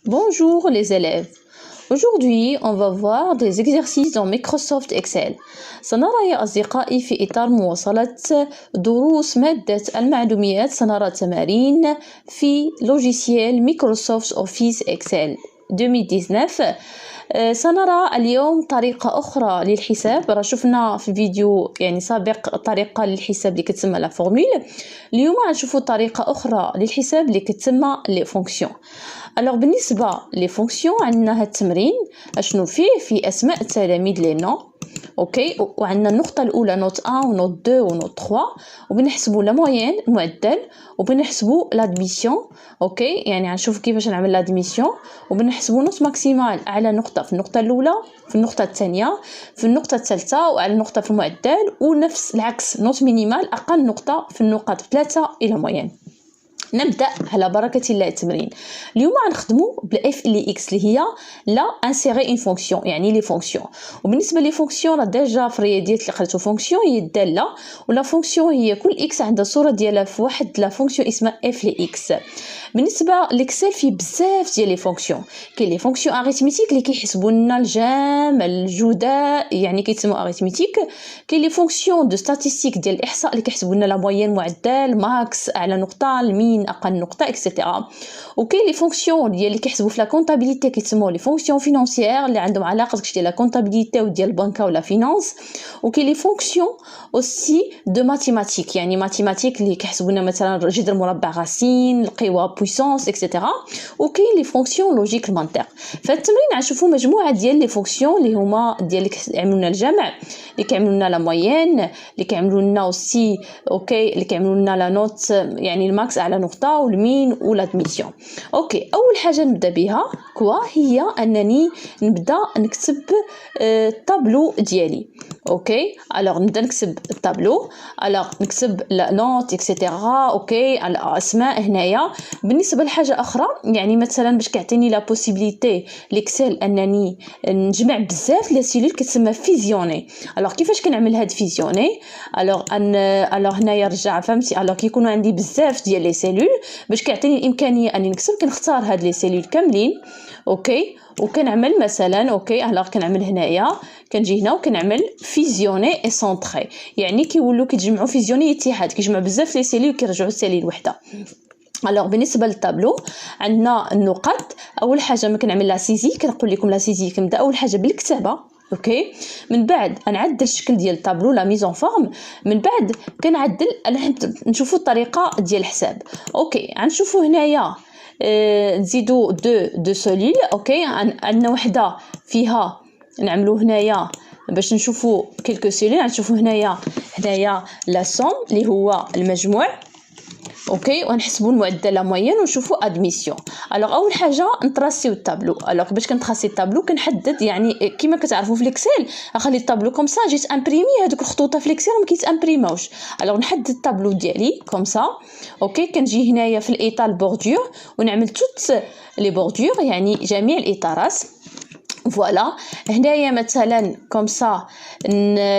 Bonjour les élèves. Aujourd'hui, on va voir des exercices dans Microsoft Excel. سنرى يا أصدقائي في إطار مواصلة دروس مادة المعلومات سنرى تمارين في لوجيسيال مايكروسوفت أوفيس إكسل 2019. سنرى اليوم طريقة أخرى للحساب. شفنا في الفيديو يعني سابق طريقة للحساب اللي كتسمى لا فورمول. اليوم غنشوفوا طريقة أخرى للحساب اللي كتسمى لي فونكسيون. الوغ بالنسبة لي فونكسيون عندنا هاد التمرين اشنو فيه اسماء التلاميذ لي نو اوكي، وعندنا النقطه الاولى نوت 1 ونوت 2 ونوت 3، وبنحسبوا لا موين المعدل، وبنحسبوا لادميسيون. اوكي، يعني غنشوف كيفاش نعمل لادميسيون، وبنحسبوا نوت ماكسيمال على نقطه في النقطه الاولى، في النقطه الثانيه، في النقطه الثالثه، وعلى نقطه في المعدل، ونفس العكس نوت مينيمال اقل نقطه في النقاط 3 الى موين. نبدا على بركه الله التمرين. اليوم غنخدموا بالاف ال اكس اللي هي لا انسيري اون فونكسيون، يعني لي فونكسيون. وبالنسبه لي فونكسيون راه ديجا في الرياضيات اللي قريتو فونكسيون هي الداله، ولا فونكسيون هي كل اكس عندها صوره ديالها في واحد لا فونكسيون اسمها اف ال اكس. بالنسبه للاكسل فيه بزاف ديال لي فونكسيون. كاين لي فونكسيون اريثميتيك اللي كيحسبوا لنا الجمع الجداء، يعني كيتسموا اريثميتيك. كاين لي فونكسيون دو ستاتيستيك ديال الاحصاء اللي كيحسبوا لنا لا موين معدل ماكس اعلى نقطه المين اقل نقطه اكسيتيرا. وكاين لي فونكسيون ديال اللي كيحسبوا في لا كونطابيليتي كيتسموا لي فونكسيون فينانسيير اللي عندهم علاقه ديال لا كونطابيليتي وديال البنكه ولا فينانس. وكاين لي فونكسيون اوسي دو ماتيماتيك، يعني ماتيماتيك اللي كيحسبوا لنا مثلا جذر مربع غاسين القوى بويسونس اكسيتيرا. وكاين لي فونكسيون لوجيك المنطق. فهاد التمرين غنشوفوا مجموعه ديال لي فونكسيون اللي هما ديال اللي كيعملوا لنا الجمع، اللي كيعملوا لنا لا موين، اللي كيعملوا لنا اوسي اوكي، اللي كيعملوا لنا لا نوت يعني الماكس على نقطه والمين والادميسيون. اوكي، اول حاجه نبدا بها هي انني نبدا نكتب الطابلو ديالي. اوكي، الوغ نبدا نكتب الطابلو، الوغ نكتب لا نوت اكسيتيرا. اوكي، الاسماء هنايا. بالنسبه لحاجه اخرى، يعني مثلا باش كيعطيني لا بوسيبيليتي ليكسل انني نجمع بزاف لي سيلول كتسمى فيزيوني. الوغ كيفاش كنعمل هاد فيزيوني؟ الوغ هنايا رجع فهمتي، الوغ كيكونوا عندي بزاف ديال لي سيلول باش كيعطيني الامكانيه اني نكتب، كنختار هاد لي سيلول كاملين. اوكي، وكنعمل مثلا اوكي الوغ كنعمل هنايا، كنجي هنا وكنعمل فيزيوني اي سونطري، يعني كيولوا كيتجمعوا فيزيوني اتحاد، كيجمعوا بزاف لي سيلول كيرجعوا لسيلول وحده. الوغ بالنسبه للطابلو عندنا النقط. اول حاجه ما كنعمل لا سيزي، كنقول لكم لا سيزي كنبدا اول حاجه بالكتابه. اوكي، من بعد غنعدل الشكل ديال الطابلو لا ميزون فورم، من بعد كنعدل نشوفوا الطريقه ديال الحساب. اوكي، غنشوفوا هنايا نزيدوا دو سوليل. اوكي، عندنا وحده فيها نعملوا هنايا باش نشوفوا كلكو سوليل، غنشوفوا هنايا لا سوم اللي هو المجموع. اوكي، ونحسبوا المعدل لا موين ونشوفوا ادميسيون. الوغ اول حاجه نطراسيو الطابلو. الوغ باش كنطراسي الطابلو كنحدد، يعني كيما كتعرفوا في الاكسل اخلي الطابلو كوم سا جيت امبريمي، هذوك الخطوط في الاكسل ما كيتامبريماوش. الوغ نحدد الطابلو ديالي كوم سا. اوكي، كنجي هنايا في الايطال بوردور ونعمل توت لي بوردور، يعني جميع الاطارات. فوالا، هنايا مثلا كوم سا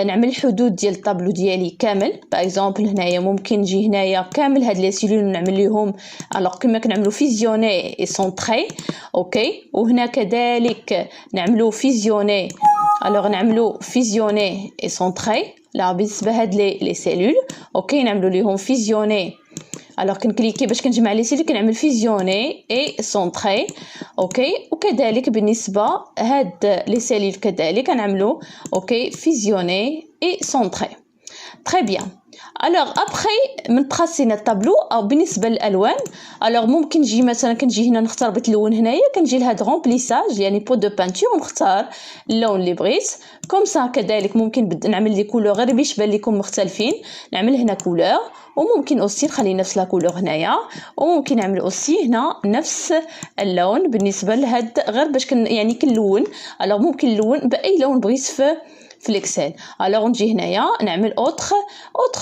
نعمل الحدود ديال الطابلو ديالي كامل. باغ اكزومبل هنايا ممكن نجي هنايا كامل هاد لي سيلول نعمل ليهم الوغ كما كنعملوا فيزيوني اي سونطري. اوكي، وهنا كذلك نعملوا فيزيوني، الوغ نعملوا فيزيوني اي سونطري لا بالنسبه هاد لي سيلول. اوكي، نعملوا ليهم فيزيوني، الوغ كنكليكي باش كنجمع لي سيلول كنعمل فيزيوني اي سونطري. اوكي، وكذلك بالنسبه هاد لي سيلول كذلك كنعملوا اوكي فيزيوني اي سونطري. تري بيان. الوغ ابري من تراسينا الطابلو او بالنسبه للالوان، الوغ ممكن نجي مثلا كنجي هنا نختار بغيت اللون هنايا، كنجي لهاد رومبليساج يعني بو دو بانتور ونختار اللون اللي بغيت كوم سا. كذلك ممكن نعمل لي كولور غير باش يبان لكم مختلفين، نعمل هنا كولور، وممكن اوسي نخلي نفس لا كولور هنايا، وممكن نعمل اوسي هنا نفس اللون بالنسبه لهاد غير باش يعني كنلون. الوغ ممكن نلون باي لون بغيت في الاكسل. الوغ نجي هنايا نعمل اوتر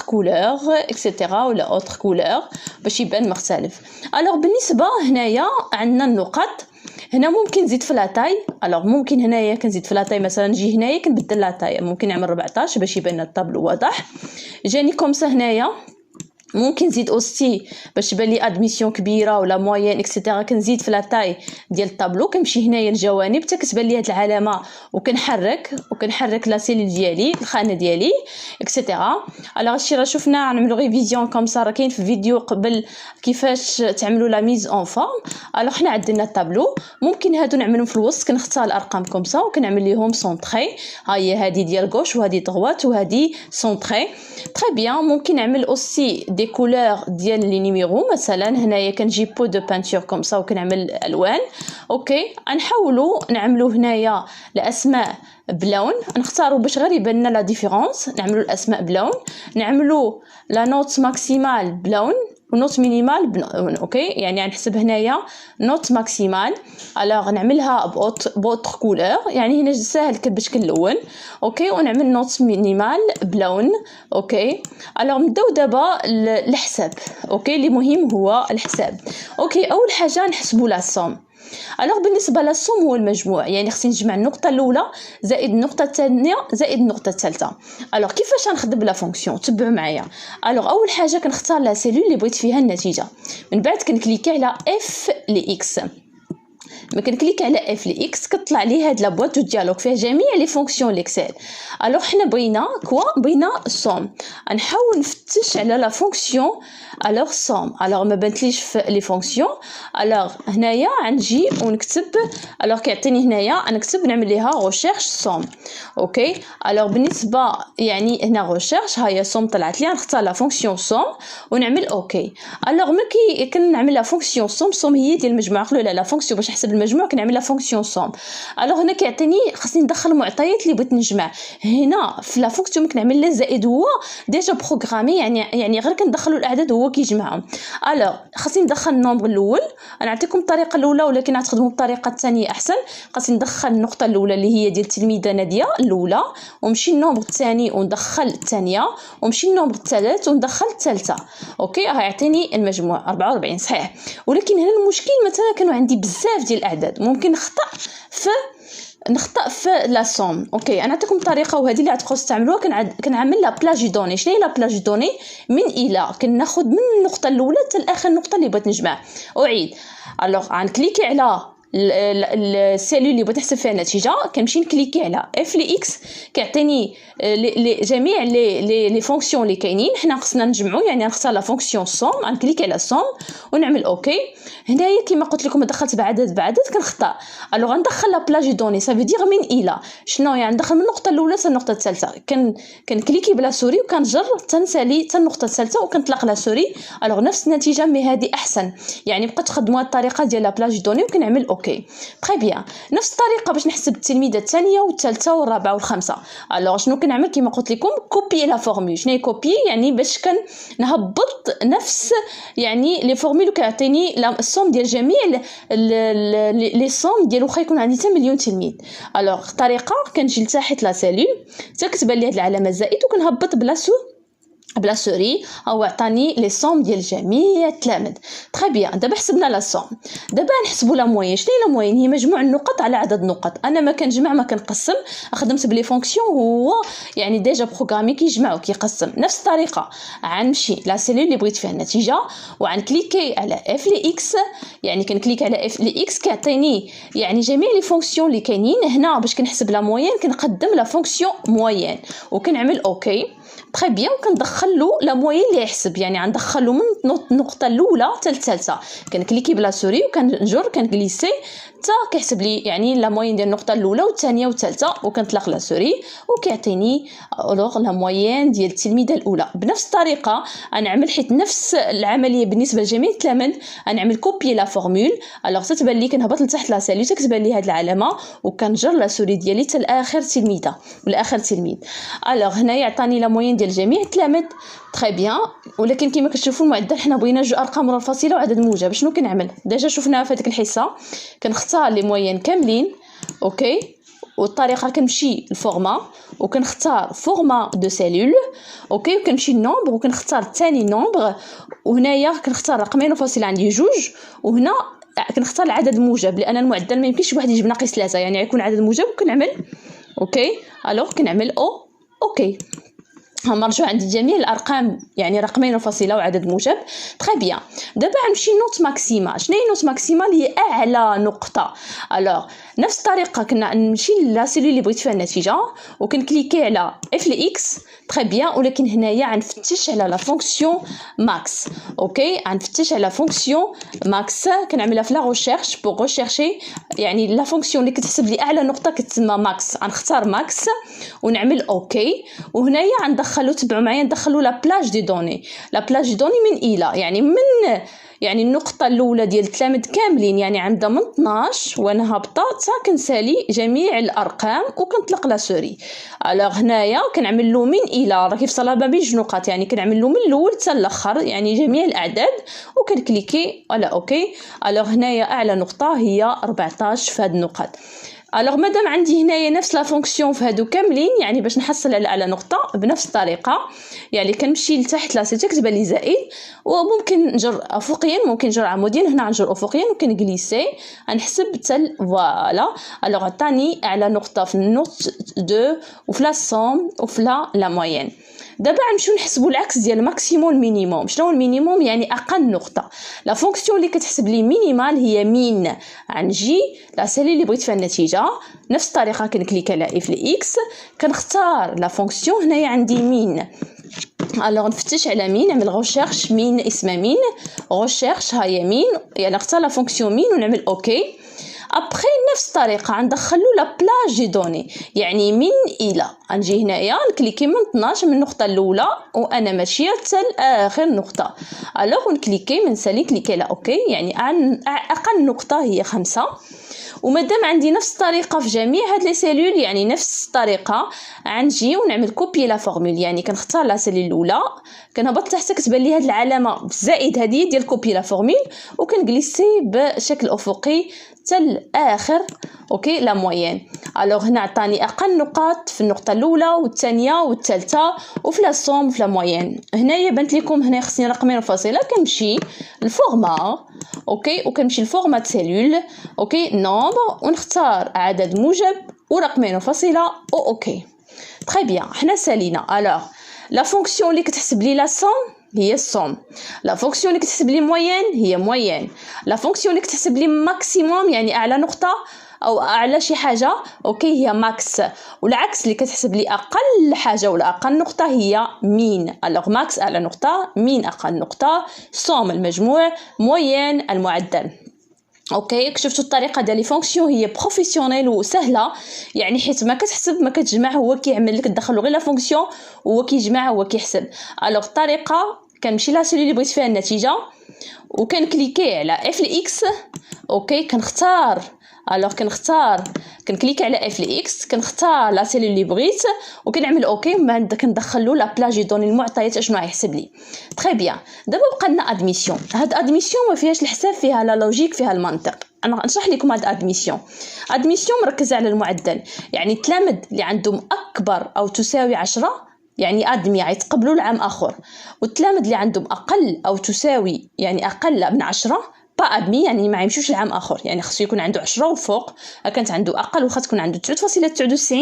كولور اكسيتيرا ولا اوتر كولور باش يبان مختلف. الوغ بالنسبه هنايا عندنا النقط، هنا ممكن نزيد في لاطاي. الوغ ممكن هنايا كنزيد في لاطاي، مثلا نجي هنايا كنبدل لاطاي، ممكن نعمل 14 باش يبان الطابلو واضح. جاني كوم سا هنايا ممكن نزيد اوستي باش تبان لي ادميسيون كبيره ولا موين اكسيتيرا. كنزيد في لاطاي ديال الطابلو، كنمشي هنايا للجوانب حتى كتبان لي هاد العلامه، وكنحرك لا سيلول ديالي، الخانه ديالي اكسيتيرا. الوغ هادشي راه شفنا، نعملو ريفيزيون كوم سا، راه كاين في فيديو قبل كيفاش تعملوا لا ميز اون فورم. الوغ حنا عندنا الطابلو، ممكن هادو نعملهم في الوسط، كنختار الارقام كوم سا وكنعمل ليهم سونطري. ها هي هادي ديال غوش وهادي دغوات وهادي سونطري. تري بيان. ممكن نعمل اوسي دي كولور ديال لي نيميرو، مثلا هنايا كنجيب بو دو بانتور كوم سا وكنعمل الوان. اوكي غنحاولوا نعملوا هنايا الاسماء بلون، نختاروا باش غير يبان لنا لا ديفيرونس، نعملوا الاسماء بلون، نعملوا لا نوت ماكسيمال بلون ونوت مينيمال بلون. اوكي يعني غنحسب هنايا نوت ماكسيمال، الوغ نعملها بوتر كولور، يعني هنا ساهل باش كنلون. اوكي ونعمل نوت مينيمال بلون. اوكي الوغ نبداو دابا الحساب. اوكي اللي مهم هو الحساب. اوكي اول حاجه نحسبوا لا سوم. الوغ بالنسبه للسوم هو المجموع، يعني خصني نجمع النقطه الاولى زائد النقطه الثانيه زائد النقطه الثالثه. الوغ كيفاش غنخدم لا فونكسيون؟ تبعوا معايا. الوغ اول حاجه كنختار لا سيلول اللي بغيت فيها النتيجه، من بعد كنكليكي على اف لي اكس. ما كنكليك على اف لي اكس كتطلع لي هاد لا بواط دو ديالوغ فيها جميع لي فونكسيون ليكسل. الوغ حنا بغينا بغينا سوم، غنحاول نفتش على لا فونكسيون الوغ سوم. الوغ ما بانتليش في لي فونكسيون، الوغ هنايا غنجي ونكتب، الوغ كيعطيني هنايا نكتب نعمل ليها ريشيرش سوم. اوكي الوغ بالنسبه يعني هنا ريشيرش، ها هي سوم طلعت لي، نختار لا فونكسيون سوم ونعمل اوكي. الوغ ملي كنعمل لا فونكسيون سوم هي ديال المجموع، قلوا لا فونكسيون باش نحسب المجموع كنعمل لا فونكسيون سوم. الوغ هنا كيعطيني خاصني ندخل المعطيات اللي بغيت نجمع. هنا في لا فونكسيون كنعمل لا زائد هو ديجا بروغرامي، يعني غير كندخلوا الاعداد هو كيجمعهم. الوغ خاصني ندخل النومبر الاول، انا نعطيكم الطريقه الاولى ولكن غتخدموا بالطريقه الثانيه احسن. خاصني ندخل النقطه الاولى اللي هي ديال التلميذه ناديه الاولى، ونمشي النومبر الثاني وندخل الثانيه، ونمشي النومبر الثالث وندخل الثالثه. اوكي غيعطيني المجموع 44 صحيح. ولكن هنا المشكل مثلا كانوا عندي بزاف ديال الاعداد، ممكن نخطا في لا سوم. اوكي انا نعطيكم طريقه وهذه اللي غتبقاو تستعملوها. كنعمل لا بلاجي دوني. شنو هي لا بلاجي دوني؟ من الى كناخذ من النقطه الاولى حتى لاخر نقطه اللي بغيت نجمع. اعيد. الوغ غنكليكي على السيلول اللي بغيت نحسب فيها النتيجه، كنمشي نكليكي على اف لي اكس كيعطيني جميع لي فونكسيون اللي كاينين. حنا خصنا نجمعوا، يعني نختار لا فونكسيون سوم، غنكليكي على سوم ونعمل اوكي. هنايا كما قلت لكم دخلت بعدد كنخطا. الوغ غندخل لا بلاجي دوني سافو دير من الى شنو، يعني ندخل من النقطه الاولى حتى النقطه الثالثه، كنكليكي بلا سوري وكنجر تنسالي حتى النقطه الثالثه وكنطلق لا سوري. الوغ نفس النتيجه مي هذه احسن، يعني بقيت تخدموا الطريقه ديال لا بلاجي دوني وكنعمل اوكي. تري بيان. نفس الطريقه باش نحسب التلميذه الثانيه والثالثه والرابعه والخامسه. الوغ شنو كنعمل كما قلت لكم؟ كوبي لا فورمول. شنو هي كوبي؟ يعني باش كنهبط نفس يعني لي فورمول كيعطيني لا السوم ديال جميع لي سوم ديال واخا يكون عندي 8 مليون تلميذ. الوغ طريقه كنجي لتحت لا سيلول حتى كتبان لي هاد العلامه زائد وكنهبط بلا سوري، او عطاني لي سوم ديال جميع التلاميذ. تري بيان. دابا حسبنا لا سوم، دابا نحسبوا لا موين. شنو هي لا موين؟ هي مجموع النقط على عدد النقط. انا ما كنجمع ما كنقسم، خدمت بلي فونكسيون هو يعني ديجا بروغرامي كيجمع وكيقسم. نفس الطريقه غنمشي لا سيلول اللي بغيت فيها النتيجه وغنكليكي على اف لي اكس، يعني كنكليك على اف لي اكس كيعطيني يعني جميع لي فونكسيون اللي كاينين هنا. باش كنحسب لا موين كنقدم لا فونكسيون موين وكنعمل اوكي. تري بيان. وكندخل له لا موين اللي يحسب، يعني غندخل له من النقطه الاولى حتى الثالثه. كنكليكي بلا سوري وكنجر كنغليسي حتى كيحسب لي يعني لا موين ديال النقطه الاولى والثانيه والثالثه، وكنطلق لا سوري وكيعطيني الوغ لا موين ديال التلميذه الاولى. بنفس الطريقه غنعمل حيت نفس العمليه بالنسبه لجميع التلاميذ. غنعمل كوبي لا فورمول. الوغ تتبان لي كنهبط لتحت لا سيلول تكتبان لي هاد العلامه وكنجر لا سوري ديالي حتى لاخر تلميذه ولاخر تلميذ. الوغ هنا يعطيني لا موين ديال جميع التلاميذ. تري بيان. ولكن كما كتشوفوا المعدل حنا بغينا جوج ارقام ورا الفاصله وعدد موجب. شنو كنعمل؟ ديجا شفناها في هذيك الحصه. كنختار لي موين كاملين. اوكي. والطريقه كنمشي الفورما وكنختار فورما دو سيلول. اوكي. وكنمشي النومبر وكنختار ثاني نومبر، وهنايا كنختار رقمين وفاصله عندي جوج، وهنا كنختار العدد الموجب لان المعدل ما يمكنش واحد يجيب ناقص 3، يعني يكون عدد موجب وكنعمل اوكي. الوغ كنعمل اوكي. غنرجعو عند جميع الارقام يعني رقمين وفاصله وعدد موجب. تري بيان. دابا غنمشي نوت ماكسيما. شنو هي نوت ماكسيما؟ اللي هي اعلى نقطه. الوغ نفس الطريقه كنا نمشي لا سيلول اللي بغيت فيها النتيجه وكنكليكي على اف اكس. تري بيان. ولكن هنايا غنفتش على لا فونكسيون ماكس. اوكي غنفتش على فونكسيون ماكس كنعملها في لا ريشيرش بوغ ريشيرشي يعني لا فونكسيون اللي كتحسب لي اعلى نقطه كتسمى ماكس. غنختار ماكس ونعمل اوكي. وهنايا غندخلو تبعوا معايا ندخلو لا بلاج دي دوني. لا بلاج دي دوني من الى يعني من يعني النقطه الاولى ديال التلامذ كاملين يعني عندها من 12 وانا هابطه حتى كنسالي جميع الارقام وكنطلق لا سوري. الوغ هنايا كنعمل له من الى راه كيفصلها ما بين جوج نقط يعني كنعمل له من الاول حتى الاخر يعني جميع الاعداد وكنكليكي على اوكي. الوغ هنايا اعلى نقطه هي 14 في هاد النقط. الوغ مادام عندي هنايا نفس لا فونكسيون في هادو كاملين يعني باش نحصل على اعلى نقطه بنفس الطريقه يعني كنمشي لتحت لا سي تكتب لي زائد وممكن نجر افقيا ممكن نجر عموديا. هنا نجر افقيا وكنجليسي غنحسب حتى فوالا. الوغ عطاني اعلى نقطه في النوت 2 وفي لا سوم وفي لا موين. دابا غنمشيو نحسبوا العكس ديال ماكسيموم المينيموم. شنو هو المينيموم؟ يعني اقل نقطه. لا فونكسيون اللي كتحسب لي مينيمال هي مين. غنجي لا سيلول اللي بغيت فيها النتيجه نفس الطريقه كنكليك على اف اكس كنختار لا فونكسيون. هنايا عندي مين. الوغ نفتش على مين نعمل ريشيرش مين اسمها مين ريشيرش هي مين يعني نختار لا فونكسيون مين ونعمل اوكي. ابخي نفس الطريقه غندخلو لا بلاج دي دوني يعني من الى. غنجي هنايا نكليكي من 12 من النقطه الاولى وانا ماشيه حتى لاخر نقطه. الوغ نكليكي من سالي كليكي على اوكي يعني اقل نقطه هي 5. ومادام عندي نفس الطريقه في جميع هاد لي سيلول يعني نفس الطريقه غنجي ونعمل كوبي لا فورمول يعني كنختار لا سيلول الاولى كنهبط تحت كتبان لي هاد العلامه بالزائد هذه ديال كوبي لا فورمول وكنجليسي بشكل افقي حتى الاخر اوكي لا موين. الوغ هنا عطاني اقل نقاط في النقطه الاولى والثانيه والثالثه وفي لا سوم في لا موين. هنايا بانت لكم هنا خصني رقمين وفاصله كنمشي الفورما اوكي وكنمشي الفورمات سيلول اوكي نومبر ونختار عدد موجب ورقمين وفاصله اوكي. تري بيان. حنا سالينا. الوغ لا فونكسيون اللي كتحسب لي لا سوم هي السوم. لا فونكسيون اللي كتحسب لي موين هي موين. لا فونكسيون اللي كتحسب لي ماكسيموم يعني اعلى نقطه او اعلى شي حاجه اوكي هي ماكس. والعكس اللي كتحسب لي اقل حاجه ولا اقل نقطه هي مين. الوغ ماكس اعلى نقطه مين اقل نقطه سوم المجموع موين المعدل. اوكي شفتوا الطريقه ديال لي فونكسيون هي بروفيسيونيل وسهله يعني حيت ما كتحسب ما كتجمع هو كيعمل لك تدخلوا غير لا فونكسيون هو كيجمع هو كيحسب. الوغ الطريقه كنمشي لا سيلول اللي بغيت فيها النتيجه وكنكليكي على اف اكس اوكي كنختار. الوغ كنكليك على اف اكس كنختار لا سيلول اللي بغيت وكنعمل اوكي ومن بعد كندخلو لا بلاج دوني المعطيات اشنو غيحسب لي. تري بيان. دابا بقى لنا ادميسيون. هاد ادميسيون ما فيهاش الحساب فيها لا لوجيك فيها المنطق. انا نشرح لكم هاد ادميسيون. ادميسيون مركزه على المعدل يعني التلامذ اللي عندهم اكبر او تساوي 10 يعني ادمي غيتقبلوا العام اخر. والتلامذ اللي عندهم اقل او تساوي يعني اقل من 10 با ادمي يعني ما يمشوش العام اخر يعني خصو يكون عنده 10 وفوق. كانت عنده اقل وخا تكون عنده 9.99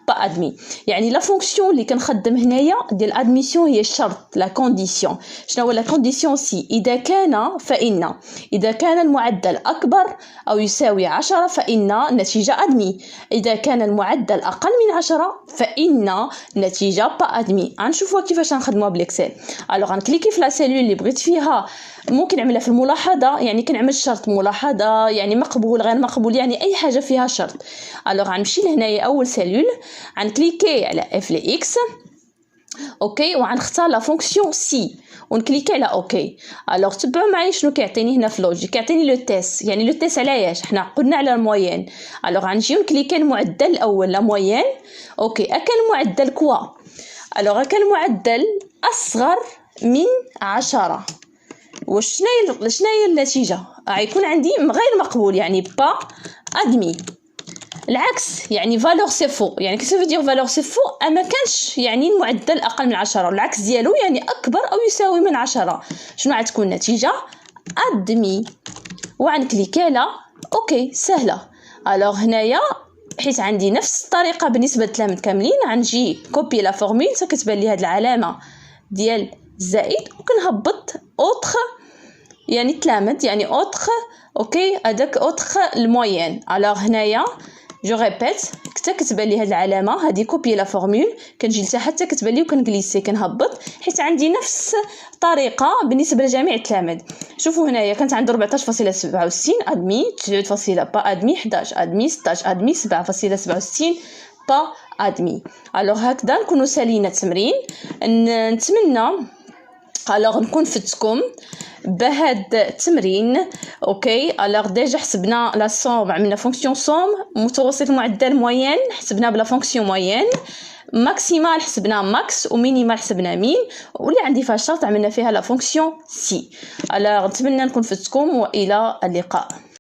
با ادمي. يعني لا فونكسيون اللي كنخدم هنايا ديال ادميسيون هي الشرط لا كونديسيون. شنو هو لا كونديسيون سي اذا كان فان اذا كان المعدل اكبر او يساوي 10 فان النتيجه ادمي. اذا كان المعدل اقل من 10 فان النتيجه با ادمي. غنشوفوا كيفاش غنخدموها بالاكسل. الوغ غنكليكي في لا سيلول اللي بغيت فيها ممكن نعملها في الملاحظه يعني كنعمل شرط ملاحظه يعني مقبول غير مقبول يعني اي حاجه فيها شرط. الوغ غنمشي لهنايا اول سيلول غنكليكي على اف اكس اوكي وغنختار لا فونكسيون سي ونكليكي على اوكي. الوغ تبعوا معايا شنو كيعطيني هنا في لوجيك. كيعطيني لو تيست يعني لو تيست على اش حنا قلنا على الموين. الوغ غنجيو نكليكي المعدل الاول لا موين اوكي اكل المعدل كوا. الوغ اكل المعدل اصغر من 10 وشنو هي النتيجه غيكون عندي غير مقبول يعني با ادمي. العكس يعني فالور سي فو يعني كيف دير فالور سي فو ما كانش يعني المعدل اقل من 10 والعكس ديالو يعني اكبر او يساوي من 10 شنو غتكون النتيجه ادمي. وغنكليكي على اوكي سهله. الوغ هنايا حيت عندي نفس الطريقه بالنسبه للتلاميذ كاملين، غنجي كوبي لا فورمول كتبان لي هاد العلامه ديال الزائد وكنهبط اوتر يعني تلامذ يعني اوتر اوكي هذاك اوتر الموين. الوغ هنايا جو ريبيت حتى كتبان لي هاد العلامه هادي كوبي لا فورمول كنجي لتحت حتى كتبان لي وكنجليسي كنهبط حيت عندي نفس الطريقه بالنسبه لجميع التلاميذ. شوفوا هنايا كانت عندي 14.67 ادمي 9 با ادمي 11 ادمي 16 ادمي 7.67 با ادمي. الوغ هكذا نكونوا سالينا التمرين. نتمنى الوغ نكون فتكم بهاد التمرين اوكي. الوغ ديجا حسبنا لا سوم، عملنا فونكسيون سوم، متوسط المعدل موين حسبنا بلا فونكسيون موين، ماكسيمال حسبنا ماكس ومينيمال حسبنا مين، واللي عندي فيها الشرط عملنا فيها لا فونكسيون سي. الوغ نتمنى نكون فتكم والى اللقاء.